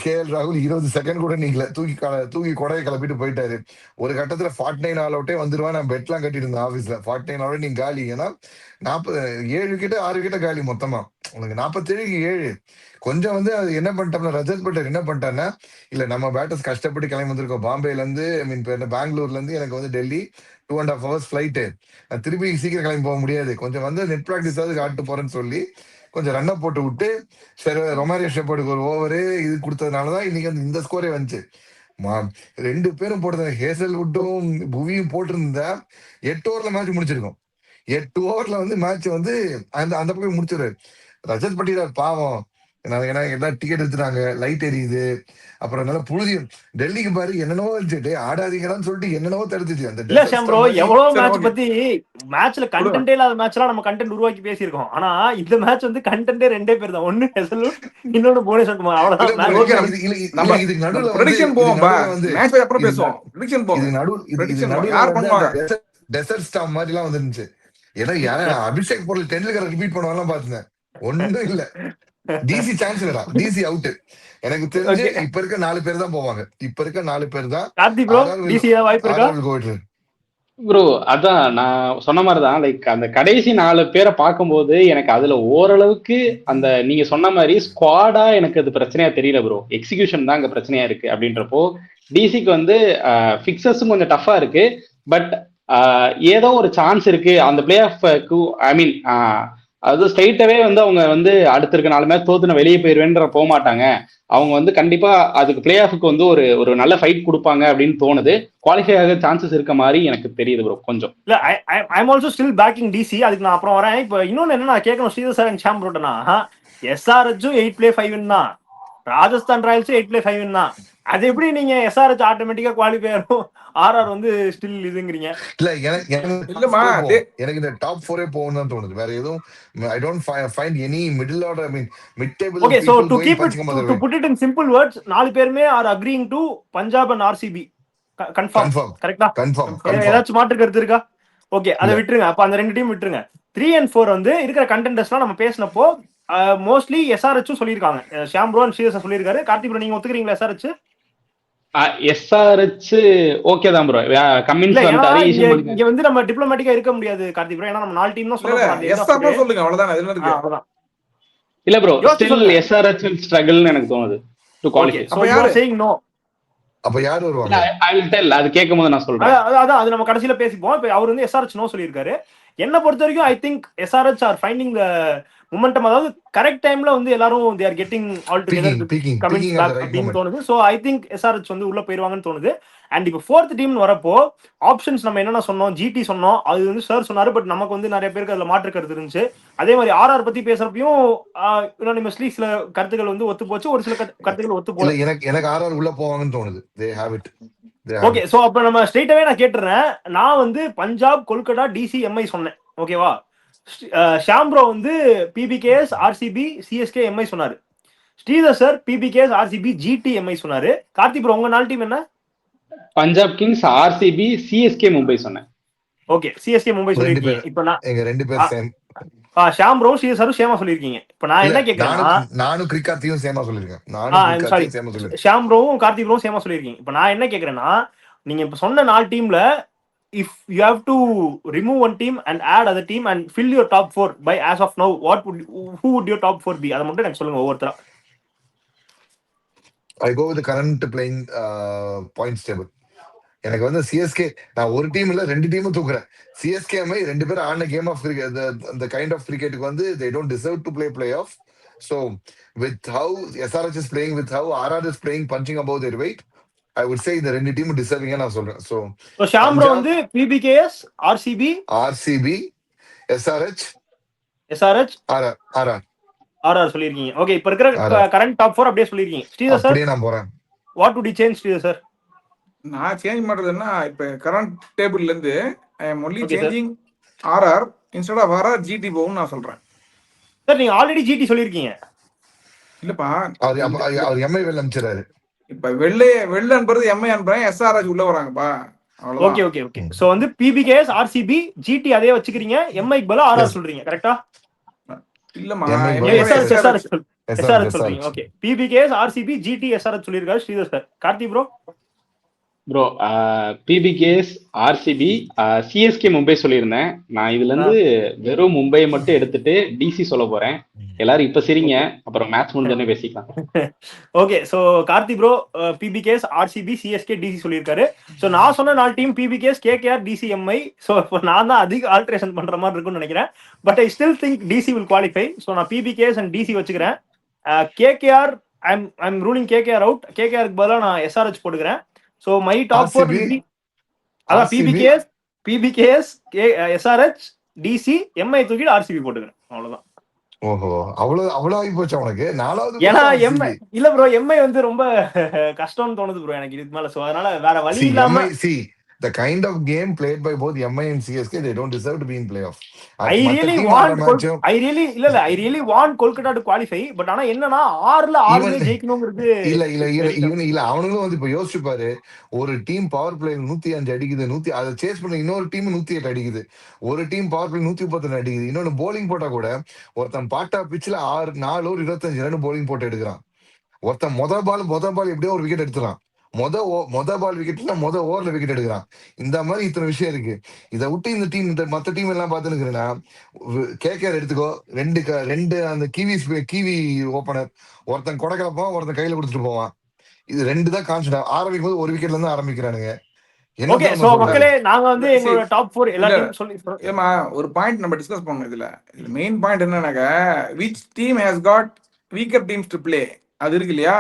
கேஎல் ராகுல் 20 செகண்ட் கூட நீங்கள தூக்கி கொடையை கிளப்பிட்டு போயிட்டாரு. ஒரு கட்டத்துல 49 ஆல் அவுட்டே வந்துருவான். நான் பெட்லாம் கட்டிட்டு இருந்தேன் ஆபீஸ்ல. 49 ஆல் நீங்க காலி. ஏன்னா 7 விக்கெட் 6 விக்கெட்ட காலி மொத்தமா. உனக்கு 47க்கு 7. கொஞ்சம் வந்து அது என்ன பண்ணிட்டோம்னா, ரஜத் பட்டர் என்ன பண்ணிட்டான்னா, இல்ல நம்ம பேட்டர்ஸ் கஷ்டப்பட்டு கிளம்பி வந்திருக்கோம் பாம்பேல இருந்து, ஐ மீன் பெங்களூர்ல இருந்து எனக்கு வந்து டெல்லி 2.5 hours ஃபிளைட்டு, நான் திருப்பி சீக்கிரம் கிளம்பி போக முடியாது, கொஞ்சம் வந்து நெட் ப்ராக்டிஸ் ஆகுது காட்டு போறேன்னு சொல்லி கொஞ்சம் ரன்னை போட்டு விட்டு, சரி ரொமாரியோ ஷெப்பர்டுக்கு ஒரு ஓவரு இது கொடுத்ததுனாலதான் இன்னைக்கு வந்து இந்த ஸ்கோரே வந்துச்சு. 2 பேரும் போட்டது, ஹேசல்வுட்டும் புவியும் போட்டிருந்தா 8 ஓவர்ல மேட்ச் முடிச்சிருக்கோம். 8 ஓவர்ல வந்து மேட்ச் வந்து அந்த பக்கம் முடிச்சிருவாரு. ரஜத் பட்டிதார் பாவம், ஏன்னா எல்லாம் டிக்கெட் எடுத்துட்டாங்க, லைட் எரியுது, அப்புறம் என்னால புழுதியும் டெல்லிக்கு பாரு என்னென்னவோ இருந்துச்சு, ஆடாதீங்கன்னு சொல்லிட்டு என்னென்னவோ தடுத்துச்சு. அந்த இல்ல ஷாம்ப்ரோ, எவ்வளவு சரி, மேட்ச் okay. பத்தி மேட்ச்ல கண்டென்ட்டே இல்லாத மேட்ச்லாம் நம்ம கண்டென்ட் உருவாக்கி பேசியிருக்கோம். ஆனா இந்த மேட்ச் வந்து கண்டென்ட்டே 2 பேர் தான், ஒன்னு ஹெசல்வுட், இன்னொன்னு புவனேஸ்வர் குமார், அவ்வளவுதான். சரி, okay, நம்ம இதுக்கு நடுவுல prediction போவோம்பா. வந்து மேட்ச் பை அப்புறம் பேசுவோம். prediction போங்க. இது prediction நடுவுல யார் வந்து பண்ணுவாங்க? டெசர்ட் ஸ்டாம் மாதிரி எல்லாம் வந்துருந்துச்சு. ஏன்னா அபிஷேக் பொருள் டெண்டுல்கர் ரிப்பீட் பண்ணுவாங்க பாத்துனேன், ஒன்றும் இல்ல. டிசி சான்ஸ் இல்லடா, டிசி அவுட். எனக்கு தெரிஞ்சு இப்ப இருக்க 4 பேர் தான் போவாங்க. இப்ப இருக்க 4 பேர் தான். கார்த்தி ப்ரோ, டிசி வாய்ப்பு இருக்கா ப்ரோ? அதான் நான் சொன்ன மாதிரிதான், லைக் அந்த கடைசி 4 பேரை பார்க்கும்போது எனக்கு அதுல ஓரளவுக்கு அந்த நீங்க சொன்ன மாதிரி ஸ்குவாடா எனக்கு அது பிரச்சனையா தெரியல ப்ரோ. எக்ஸிகியூஷன் தான் அங்க பிரச்சனையா இருக்கு. அப்படின்றப்போ டிசிக்கு வந்து பிக்சர்ஸும் கொஞ்சம் டஃபா இருக்கு. பட் ஏதோ ஒரு சான்ஸ் இருக்கு அந்த பிளே ஆஃப்க்கு. ஐ மீன் அது ஸ்ட்ரைட்டாவே வந்து அவங்க வந்து அடுத்த இருக்க 4 மேட்ச் தோத்துன வெளியே போயிருவேன்ற போக மாட்டாங்க. அவங்க வந்து கண்டிப்பா அதுக்கு பிளே ஆஃப்க்கு வந்து ஒரு நல்ல ஃபைட் கொடுப்பாங்க அப்படின்னு தோணுது. குவாலிஃபை ஆக சான்சஸ் இருக்க மாதிரி எனக்கு தெரியுது ப்ரோ கொஞ்சம். இல்ல I am also still backing DC. அதுக்கு நான் அப்புறம் வரேன். இப்போ இன்னொன்னு என்ன நான் கேட்கணும், ஸ்ரீதர் சார் அண்ட் ஷாம் ப்ரோட்டனா, எஸ்ஆர்ஹெச்சும் 8 play 5 win தான், ராஜஸ்தான் ராயல்ஸும் 8 play 5 win தான். அது எப்படி நீங்க எஸ்ஆர்ஹெச் ஆட்டோமேட்டிக்கா குவாலிஃபை ஆகும், ஆர்ஆர் வந்து ஸ்டில் இதுங்கிறீங்க? இல்ல எனக்கு இந்த டாப் 4 போகணும் தான் தோணுது. வேற எதுவும் I don't find any middle order, I mean mid table. Okay, so to keep it, to put it in simple words, 4 பேருமே are agreeing to Punjab and RCB. Confirm, கரெக்ட்டா? கன்ஃபார்ம். ஏதாச்சும் மாற்று கருத்து இருக்கா? ஓகே, அதை விட்டுருங்க. அப்ப அந்த 2 டீம் விட்டுருங்க. 3 and 4 வந்து இருக்கிற கண்டெண்டர்ஸ்லாம் நம்ம பேசினப்போ மோஸ்ட்லி எஸ்ஆர்ஹெச்சும் சொல்லியிருக்காங்க. ஷாம் ப்ரோ அண்ட் ஸ்ரீதர் சொல்லியிருக்காரு. கார்த்தி ப்ரோ நீங்க ஒத்துக்கிறீங்களா எஸ்ஆர்ஹெச்? எஸ்ஆர்ஹெச் ஓகே தான் ப்ரோ. இல்ல கமின்ஸ் ஏன்னா வந்துட்டாரு, இங்க ஈஷன் பண்ணிட்டாரு. இங்க வந்து நம்ம டிப்ளமேட்டிக்கா இருக்க முடியாது கார்த்தி ப்ரோ. ஏன்னா நம்ம 4 டீம் தான் இல்ல சொல்ல இல்ல போறோம். at the end yes of the day. சொல்லுங்க, அவ்வளவுதான். இதுல இருக்கு. அவ்வளவுதான். இல்ல ப்ரோ, யோசிச்சு ஸ்டில் சொல்லுங்க. எஸ்ஆர்ஹெச் ஸ்ட்ரகிள்னு எனக்கு தோணுது டு ஓகே, குவாலிஃபை. சோ அப்ப யூ ஆர் யாரு? Saying no. அப்ப யார் வருவாங்க? ஐ வில் டெல், அது கேட்கும்போது நான் சொல்றேன். அதான் அது நம்ம கடைசியில பேசிப்போம். இப்ப அவர் வந்து எஸ்ஆர்ஹெச் நோ சொல்லியிருக்காரு. என்ன பொறுத்த வரைக்கும் I think SRH are finding the momentum. அதாவது கரெக்ட் டைம்ல வந்து எல்லாரும் they are getting all together Peaking Cummins at the peak right அப்படின்னு moment. தோணுது. ஸோ ஐ திங்க் எஸ்ஆர்ஹெச் வந்து உள்ள போயிருவாங்கன்னு தோணுது. அண்ட் இப்போ 4th டீம் வரப்போ ஆப்ஷன்ஸ் நம்ம என்னென்ன சொன்னோம், ஜிடி சொன்னோம், அது வந்து சார் சொன்னாரு. பட் நமக்கு வந்து நிறைய பேருக்கு அதுல மாற்று கருத்து இருந்துச்சு. அதே மாதிரி ஆர்ஆர் பத்தி பேசுறப்பையும் யுனானிமஸ்லி சில கருத்துக்கள் வந்து ஒத்து போச்சு, ஒரு சில கருத்துக்கள் ஒத்து இல்ல போல. எனக்கு ஆர்ஆர் உள்ள போவாங்கன்னு தோணுது. They have it. Okay, so அப்ப நம்ம ஸ்ட்ரெயிட்டாவே நான் கேட்டுறேன். நான் வந்து பஞ்சாப், கொல்கட்டா, டிசி, எம்ஐ சொன்னேன். ஓகேவா? ஷாம் ப்ரோ வந்து பிபிகேஎஸ், ஆர்சிபி, சிஎஸ்கே, எம்ஐ சொன்னாரு. Sridhar sir PBKS, RCB, GT, MI சொன்னாரு. கார்த்தி ப்ரோ உங்க 4 டீம் என்ன? Punjab Kings, RCB, CSK, Mumbai சொன்னேன். ஓகே, சிஎஸ்கே, மும்பை ரெண்டு சொல்லிருக்கீங்க. பேர் இப்ப நான் எங்க 2 பேர் சேம். ஷாம் ப்ரோ ஸ்ரீதர் சாரும் சேமா சொல்லிருக்கீங்க. இப்ப நான் என்ன கேக்குறேன்னா, நானும் கிரிக்காத்தையும் சேமா சொல்லிருக்கேன். சாரி, ஷாம் ப்ரோவும் கார்த்தி ப்ரோவும் சேமா சொல்லிருக்கீங்க. இப்ப நான் என்ன கேக்குறேன்னா, நீங்க இப்ப சொன்ன 4 டீம்ல if you have to remove one team and add other team and fill your top 4 by as of now, who would your top 4 be? அத மட்டும் எனக்கு சொல்லுங்க ஒவ்வொருத்தரா. I go with the current playing points table. எனக்கு வந்து CSK, நான் ஒரு team இல்ல 2 டீமும் தூக்குறேன். சிஎஸ்கே எம்ஐ 2 பேரும் ஆன game of cricket, the kind of கிரிக்கெட்டுக்கு வந்து they don't deserve to play playoff. So with how SRH is playing, with how RR is playing, punching above their weight, I would say இந்த 2 டீமும் டிசர்விங்கா நான் சொல்றேன். So Sham bro வந்து PBKS, RCB, SRH, RR சொல்லிருக்கீங்க. Okay, இப்ப இருக்கிற current top 4 அப்படியே சொல்லிருக்கீங்க. ஸ்ரீதர் சார் அப்படியே நான் போறேன். What would you change Sridhar sir? நான் சேஞ்ச் பண்றதுன்னா, இப்ப கரண்ட் டேபிள்ல இருந்து I am only Okay, sir. Changing RR instead of RR GT போகும் நான் சொல்றேன். சார் நீங்க ஆல்ரெடி ஜிடி சொல்லிருக்கீங்க. இல்லப்பா, அவர் எம்ஐ வெள்ள அனுப்பிச்சாரு. இப்ப வெள்ள அனுப்புறது எம்ஐ அனுப்புறேன், எஸ்ஆர்ஹெச் உள்ள வராங்கப்பா. Okay okay okay. சோ வந்து பிபிகேஎஸ், ஆர்சிபி, ஜிடி அதே வச்சுக்கிறீங்க. எம்ஐக்கு பதிலா ஆர்ஆர் சொல்றீங்க, கரெக்ட்டா? இல்லம்மா, எஸ்ஆர்ஹெச் சொல்றீங்க. Okay, PBKS, RCB, GT, SRH சொல்லிருக்காரு Sridhar sir. Karthi bro? Bro PBKS, RCB, CSK, Mumbai சொல்லியிருந்தேன். நான் இதுல இருந்து வெறும் மும்பையை மட்டும் எடுத்துட்டு டிசி சொல்ல போறேன். எல்லாரும் இப்ப சரிங்க, அப்புறம் மேட்ச் முடிஞ்சோடனே பேசிக்கலாம். Okay, so Karthi bro PBKS, RCB, CSK, DC சொல்லியிருக்காரு. சோ நான் சொன்ன 4 team PBKS, KKR, DC, MI. So இப்போ நான் தான் அதிக ஆல்ட்ரேஷன் பண்ற மாதிரி இருக்கும்னு நினைக்கிறேன். But I still think DC will qualify. So நான் பிபிகேஎஸ் அண்ட் டிசி வச்சுக்கிறேன். KKR I'm ruling KKR out. கேகேஆருக்கு பதிலா நான் எஸ்ஆர்ஹெச் போட்டுக்கிறேன். So my top 4 will be அதான் பிபிகேஎஸ், எஸ்ஆர்ஹெச், டிசி, எம்ஐ தூக்கிட்டு ஆர்சிபி போட்டுக்கிறேன். அவ்வளவுதான். ஓஹோ, அவ்வளவு ஆகி போச்சு உனக்கு. 4வது ஏன்னா எம்ஐ இல்ல ப்ரோ, எம்ஐ வந்து ரொம்ப கஷ்டம்னு தோணுது ப்ரோ எனக்கு இதுக்கு மேல. சோ அதனால வேற வழி இல்லாம the kind of game played by both MI and CSK, they don't deserve to be in playoff. I really want Kolkata to qualify. But ஆனா என்னன்னா 6ல 6 ஜெயிக்கணும்ங்கிறது இல்ல அவனுங்களும் வந்து இப்ப யோசிச்சு பாரு. ஒரு டீம் பவர் பிளே 105 அடிக்குது, அதை சேஸ் பண்ண இன்னொரு டீம் 108 அடிக்குது, ஒரு டீம் பவர் பிளே 131 அடிக்குது, இன்னொன்னு போலிங் போட்டா கூட ஒருத்தன் பாட்டா பிச்சுல 4 ஓவர் 25 ரன் போலிங் போட்டு எடுக்கிறான். ஒருத்தன் மொத பால் எப்படியோ ஒரு விக்கெட் எடுத்துறான். மொத பால் விக்கெட்ல மொத ஓவர்ல விக்கெட் எடுக்கிறான். இந்த மாதிரி இத்தனை விஷயம் இருக்கு. இதை விட்டு இந்த டீம், இந்த மத்த டீம் எல்லாம் பாத்துக்கிறேன்னா, கேகேஆர் எடுத்துக்கோ, 2 அந்த கிவி ஓபனர், ஒருத்தன் கொடை கலப்பான், ஒருத்தன் கையில கொடுத்துட்டு போவான். இது 2 தான் கான்ஸ்டன்ட். ஆரம்பிக்கும் போது ஒரு விக்கெட்ல இருந்து ஆரம்பிக்கிறானுங்க. ஓகே, சோ மக்களே நாங்க வந்து எங்களோட டாப் 4 எல்லா டீம் சொல்லி ஏமா ஒரு பாயிண்ட் நம்ம டிஸ்கஸ் பண்ணோம். இதுல மெயின் பாயிண்ட் என்னன்னாக்க, which team has got weaker teams to play, அது இருக்கு இல்லையா?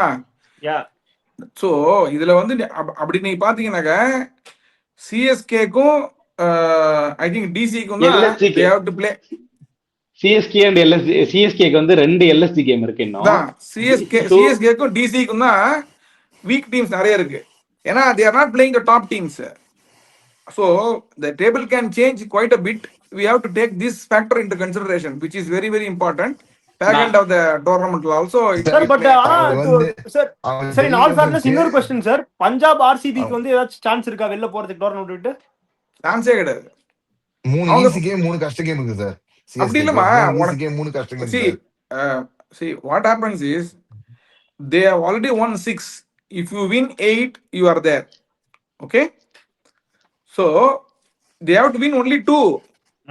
சோ இதுல வந்து அப்படி நீ பாத்தீங்கன்னாக்க, சிஎஸ்கேக்கும் ஐ திங்க் டிசிக்கும் தான் they have to play. CSK and LSG, சிஎஸ்கேக்கு வந்து 2 எல்எஸ்ஜி கேம் இருக்கு இன்னும். சிஎஸ்கேக்கும் டிசிக்கும் தான் வீக் டீம்ஸ் நிறைய இருக்கு. ஏன்னா they are not playing the top teams. So the table can change quite a bit. We have to take this factor into consideration, which is very very important. Back end of the tournament also. Sir, but sir, in all fairness, இன்னொரு question sir. Punjab ஆர்சிபிக்கு வந்து ஏதாச்சும் chance இருக்கா வெளில போறதுக்கு tournament விட்டு? சான்ஸே கிடையாது. 3 easy game 3 கஷ்ட கேம் இருக்கு சார். அப்படி இல்லமா, 3 கஷ்ட game. see what happens is they have already won 6. If you win 8, you are there. Okay, so they have to win only 2.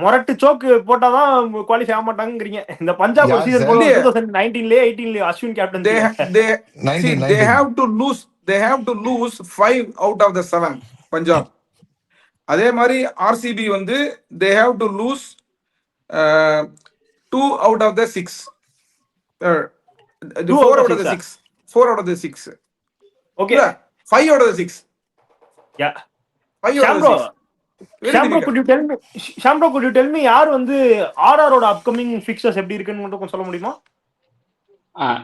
மொரட்டு சோக்கு போட்டாதான் குவாலிஃபை ஆக மாட்டாங்கிறீங்க. இந்த பஞ்சாப் ஒரு யார் சீசன் சார்? போல இல்லையே. 2019லயே 18லயே Ashwin captain. They see 19. they have to lose 5 out of the 7. Punjab அதே மாதிரி ஆர்சிபி வந்து they have to lose 2 out of the 6. 4 out of the 6. 4 out of the 6. Okay. 5 out of the 6. Yeah 5 out of the 6. ஷாம்ப்ரோ could you tell me யார் வந்து ஆர்ஆரோட upcoming fixtures எப்படி இருக்குன்னு மட்டும் கொஞ்சம் சொல்ல முடியுமா?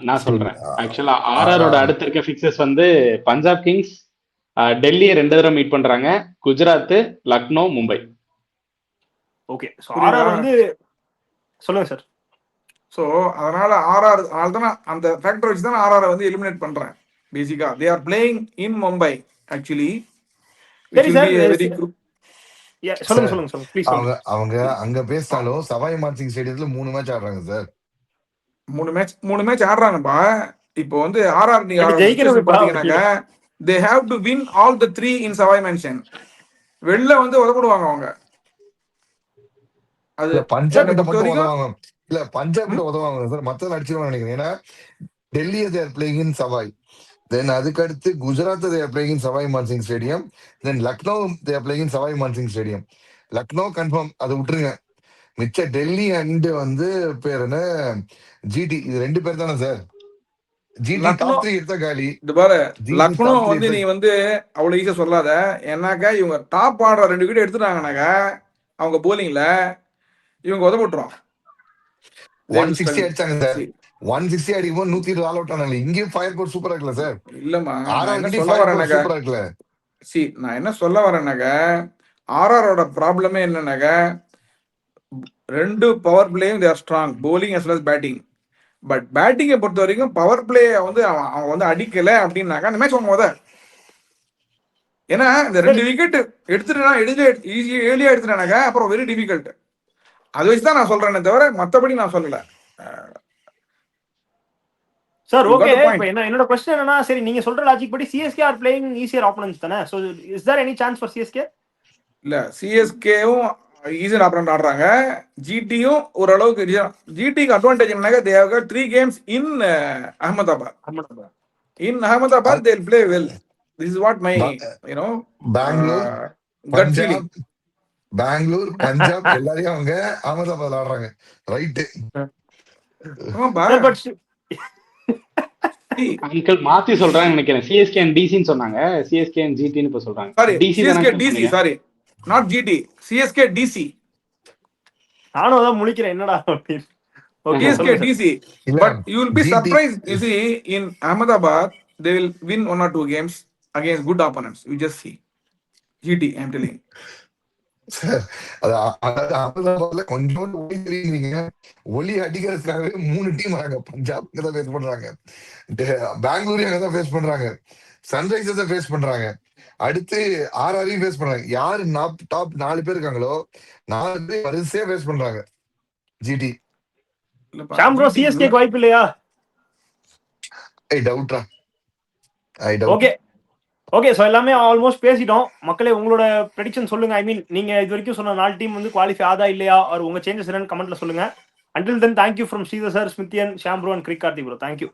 நான் சொல்றேன். ஆக்சுவலா ஆர்ஆரோட அடுத்த இருக்க ஃபிக்சர்ஸ் வந்து பஞ்சாப் கிங்ஸ், டெல்லியை 2 தடவை மீட் பண்றாங்க, Gujarat, Lucknow, Mumbai. Okay, so RR வந்து சொல்லுங்க சார். ஸோ அதனால ஆர்ஆர் தான் அந்த ஃபேக்டர் வச்சு தான் ஆர்ஆர் வந்து எலிமினேட் பண்றேன். பேசிக்கா they are playing in Mumbai actually. சரி சார், வெரி சொல்லுங்க ப்ளீஸ். அவங்க அங்க பேசினாலும் சவாய் மான்சிங் ஸ்டேடியத்துல 3 மேட்ச் ஆடுறாங்க சார். 3 மேட்ச் ஆடுறாங்கப்பா. இப்போ வந்து ஆர்ஆர் ஜெயிக்கணும் பாத்தீங்கன்னாக்கா they have to win all the 3 in Sawai mansion. வெளில வந்து உதப்படுவாங்க அவங்க. அது பஞ்சாப் கிட்ட மட்டும் உதவாங்க. இல்ல பஞ்சாப் கிட்ட உதவாங்க சார், மத்தவங்க அடிச்சிருவாங்க நினைக்கிறேன். ஏன்னா Delhi they are playing in Sawai, then அதுக்கு அடுத்து Gujarat they are playing in Sawai Mansingh stadium, then Lucknow they are playing in Sawai Mansingh stadium. Lucknow confirm, அதை விட்டுருங்க. மிச்ச டெல்லி அண்ட் வந்து பேர் என்ன ஜிடி, இது 2 பேர் தானே சார். ஜிடி டாப் 3 எடுத்த காலி. இது பாரு, லக்னோ வந்து நீ வந்து அவ்வளவு ஈஸியா சொல்லாத. ஏன்னாக்கா இவங்க டாப் ஆடுற 2 விக்கெட் எடுத்துட்டாங்கனாக்கா அவங்க போலிங்ல இவங்க உதப்பட்டுரும். 160 அடிச்சாங்க சார். 160 அடிக்கும்போது 120 ஆல் அவுட் ஆனாங்க. இங்கேயும் ஃபயர் கோட் சூப்பரா இருக்குல்ல சார். இல்லம்மா, சூப்பரா இருக்குல்ல. நான் என்ன சொல்ல வரேன்னாக்கா ஆர்ஆரோட ப்ராப்ளமே என்னன்னாக்கா 2 பவர் பிளேயும் there strong, bowling as well as batting. But பேட்டிங்கை பொறுத்த வரைக்கும் பவர் பிளே வந்து அவங்க வந்து அடிக்கல அப்படின்னாக்கா அந்த மேட்ச் வாங்க போத. ஏன்னா இந்த 2 விக்கெட் எடுத்துட்டா ஏர்லியா எடுத்துட்டானாக்கா அப்புறம் வெரி டிஃபிகல்ட். அதை வச்சுதான் நான் சொல்றேனே தவிர மற்றபடி நான் சொல்லல சார். ஓகே, இப்போ என்னோட क्वेश्चन என்னன்னா, சரி நீங்க சொல்ற லாஜிக் படி CSK are playing easier opponents தானே. So is there any chance for CSK? இல்ல, சிஎஸ்கேவும் ஈஸியர் ஆப்போனன்ட் ஆடுறாங்க, ஜிடியும் ஓரளவுக்கு. ஜிடிக்கு அட்வான்டேஜ் என்னன்னாக்கா they have got 3 games in Ahmedabad. In Ahmedabad they will play well. This is what my Bengaluru Punjab எல்லாரையும் அவங்க அகமதாபாத்ல ஆடுறாங்க. ரைட். அங்கிள் மாத்தி சொல்றாங்க நினைக்கிறேன். சிஎஸ்கே அண்ட் டிசின்னு சொன்னாங்க, சிஎஸ்கே அண்ட் ஜிடின்னு இப்ப சொல்றாங்க. Sorry, CSK DC, sorry not GT, CSK DC. நானும் அதான் முழிக்கிறேன் என்னடா அப்படின்னு. CSK DC. But you will be surprised, you see, in Ahmedabad they will win 1 or 2 games against good opponents. You just see GT, I am telling. Sir அது அகமதாபாத்ல கொஞ்சோண்டு ஒளி தெரியுங்க. ஒளி அடிக்கிறதுக்காகவே 3 டீம் வராங்க. பஞ்சாப் தான் ஃபேஸ் பண்றாங்க, பெங்களூர் அங்கதான் ஃபேஸ் பண்றாங்க, சன்ரைசர்ஸ் ஃபேஸ் பண்றாங்க, அடுத்து ஆர்ஆரையும் ஃபேஸ் பண்றாங்க. யாரு டாப் 4 பேர் இருக்காங்களோ 4 பேர் வரிசையா ஃபேஸ் பண்றாங்க ஜிடி. சாம்ப்ரோ சிஎஸ்கேக்கு வாய்ப்பு இல்லையா? டவுட்ரா. ஓகே, சோ எல்லாமே ஆல்மோஸ்ட் பேசிட்டோம். மக்களே உங்களோட ப்ரெடிக்ஷன் சொல்லுங்க. ஐ மீன் நீங்க இது வரைக்கும் சொன்ன 4 டீம் வந்து குவாலிஃபை ஆதா இல்லையா, ஆர் உங்க சேஞ்சஸ் என்னன்னு கமெண்ட்ல சொல்லுங்க. Until then, thank you from Sridhar sir, Smithian, Shambro and Crick Karthi bro. Thank you.